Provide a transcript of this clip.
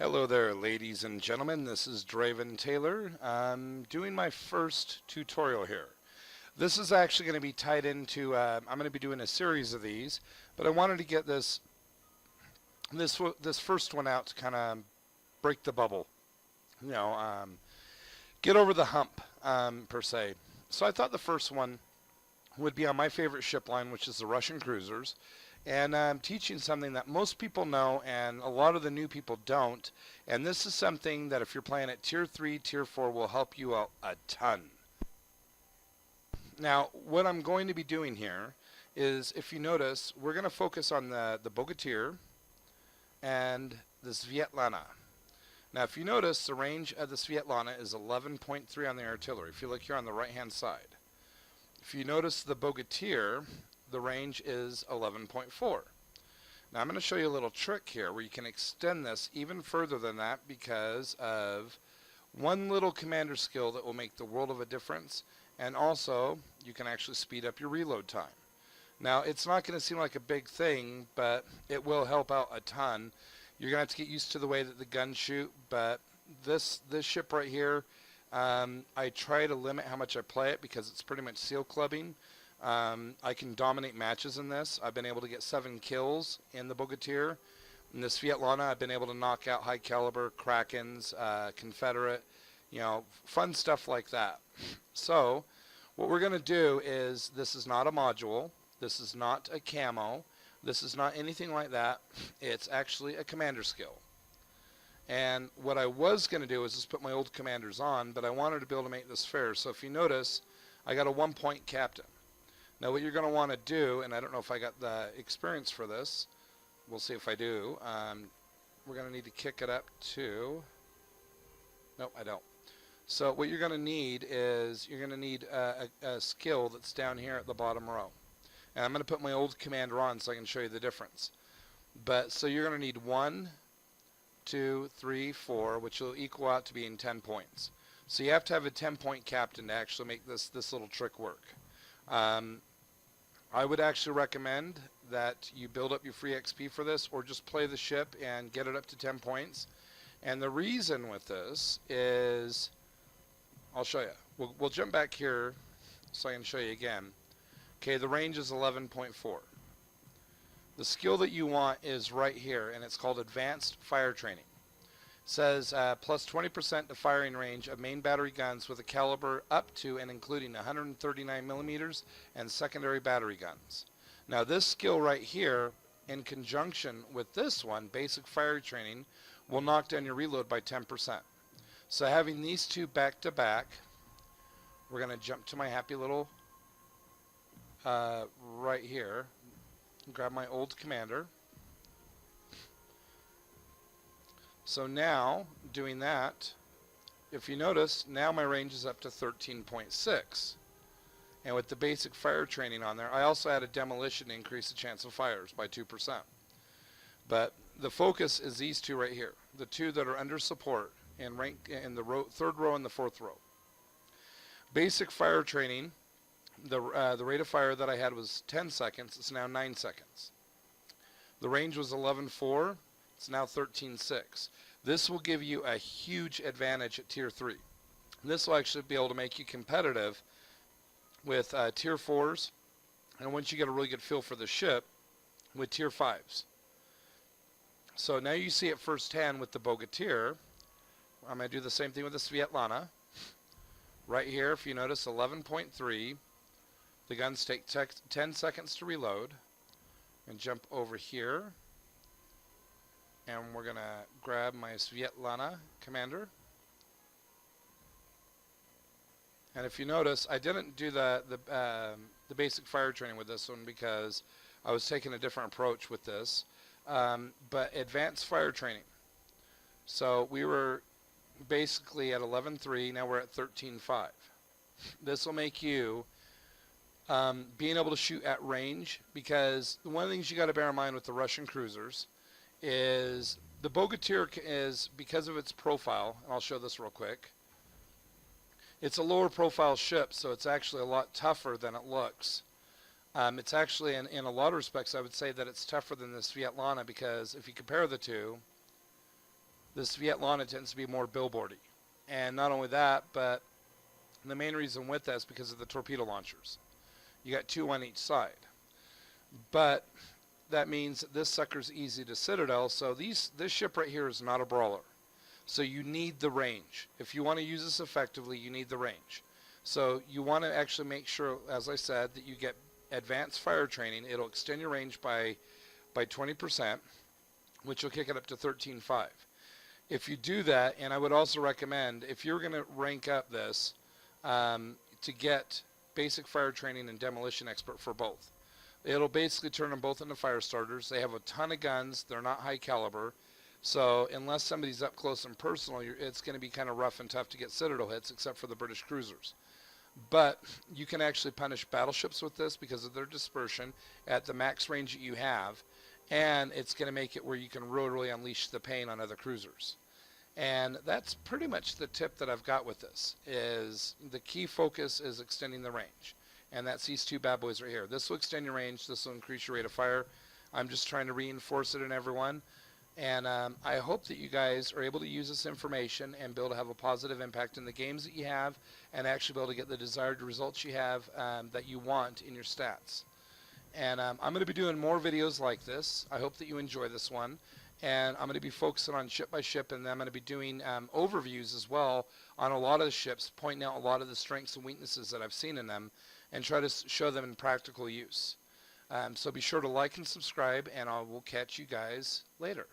Hello there, ladies and gentlemen. This is Draven Taylor. I'm doing my first tutorial here. This is actually going to be tied into, I'm going to be doing a series of these, but I wanted to get this first one out to kind of break the bubble, get over the hump, per se. So I thought the first one would be on my favorite ship line, which is the Russian cruisers. And I'm teaching something that most people know and a lot of the new people don't. And this is something that if you're playing at Tier 3, Tier 4 will help you out a ton. Now, what I'm going to be doing here is, if you notice, we're going to focus on the Bogatyr and the Svietlana. Now, if you notice, the range of the Svietlana is 11.3 on the artillery. If you look here on the right-hand side. If you notice the Bogatyr, the range is 11.4. Now I'm going to show you a little trick here where you can extend this even further than that because of one little commander skill that will make the world of a difference, and also you can actually speed up your reload time. Now it's not going to seem like a big thing, but it will help out a ton. You're going to have to get used to the way that the guns shoot, but this ship right here, I try to limit how much I play it because it's pretty much seal clubbing. I can dominate matches in this. I've been able to get 7 kills in the Bogatyr. In the Svietlana, I've been able to knock out high caliber, Krakens, Confederate, fun stuff like that. So, what we're going to do is, this is not a module, this is not a camo, this is not anything like that. It's actually a commander skill. And what I was going to do is just put my old commanders on, but I wanted to be able to make this fair. So if you notice, I got a 1-point captain. Now what you're going to want to do, and I don't know if I got the experience for this, we'll see if I do, we're going to need to kick it up to, nope I don't. So what you're going to need is, you're going to need a skill that's down here at the bottom row. And I'm going to put my old commander on so I can show you the difference. But, so you're going to need 1, 2, 3, 4, which will equal out to being 10 points. So you have to have a 10-point captain to actually make this little trick work. I would actually recommend that you build up your free XP for this, or just play the ship and get it up to 10 points. And the reason with this is, I'll show you. We'll jump back here so I can show you again. Okay, the range is 11.4. The skill that you want is right here, and it's called Advanced Fire Training. It says plus 20% to firing range of main battery guns with a caliber up to and including 139 millimeters and secondary battery guns. Now this skill right here, in conjunction with this one, Basic Fire Training, will knock down your reload by 10%. So having these two back to back, we're going to jump to my happy little right here, grab my old commander. So now, doing that, if you notice, now my range is up to 13.6. And with the basic fire training on there, I also added demolition to increase the chance of fires by 2%. But the focus is these two right here, the two that are under support and rank in the third row and the fourth row. Basic fire training, the rate of fire that I had was 10 seconds, it's now 9 seconds. The range was 11.4. It's now 13.6. This will give you a huge advantage at Tier 3. This will actually be able to make you competitive with Tier 4s, and once you get a really good feel for the ship, with Tier 5s. So now you see it firsthand with the Bogatyr. I'm going to do the same thing with the Svietlana. Right here, if you notice, 11.3. The guns take 10 seconds to reload. And jump over here. And we're going to grab my Svietlana commander. And if you notice, I didn't do the basic fire training with this one because I was taking a different approach with this. But advanced fire training. So we were basically at 11.3, now we're at 13.5. This will make you being able to shoot at range, because one of the things you got to bear in mind with the Russian cruisers is the Bogatyr is, because of its profile, and I'll show this real quick, it's a lower profile ship, so it's actually a lot tougher than it looks. It's actually, in a lot of respects, I would say that it's tougher than the Svietlana, because if you compare the two, The Svietlana tends to be more billboardy. And not only that, but the main reason with that is because of the torpedo launchers. You got 2 on each side. But that means that this sucker's easy to citadel, so this ship right here is not a brawler. So you need the range. If you want to use this effectively, you need the range. So you want to actually make sure, as I said, that you get advanced fire training. It'll extend your range by 20%, which will kick it up to 13.5. If you do that, and I would also recommend, if you're going to rank up this, to get basic fire training and demolition expert for both. It'll basically turn them both into fire starters. They have a ton of guns. They're not high caliber. So unless somebody's up close and personal, it's going to be kind of rough and tough to get citadel hits, except for the British cruisers. But you can actually punish battleships with this because of their dispersion at the max range that you have. And it's going to make it where you can really unleash the pain on other cruisers. And that's pretty much the tip that I've got with this, is the key focus is extending the range. And that's these 2 bad boys right here. This will extend your range. This will increase your rate of fire. I'm just trying to reinforce it in everyone. And I hope that you guys are able to use this information and be able to have a positive impact in the games that you have, and actually be able to get the desired results you have that you want in your stats. And I'm going to be doing more videos like this. I hope that you enjoy this one. And I'm going to be focusing on ship by ship, and then I'm going to be doing overviews as well on a lot of the ships, pointing out a lot of the strengths and weaknesses that I've seen in them, and try to show them in practical use. So be sure to like and subscribe, and I will catch you guys later.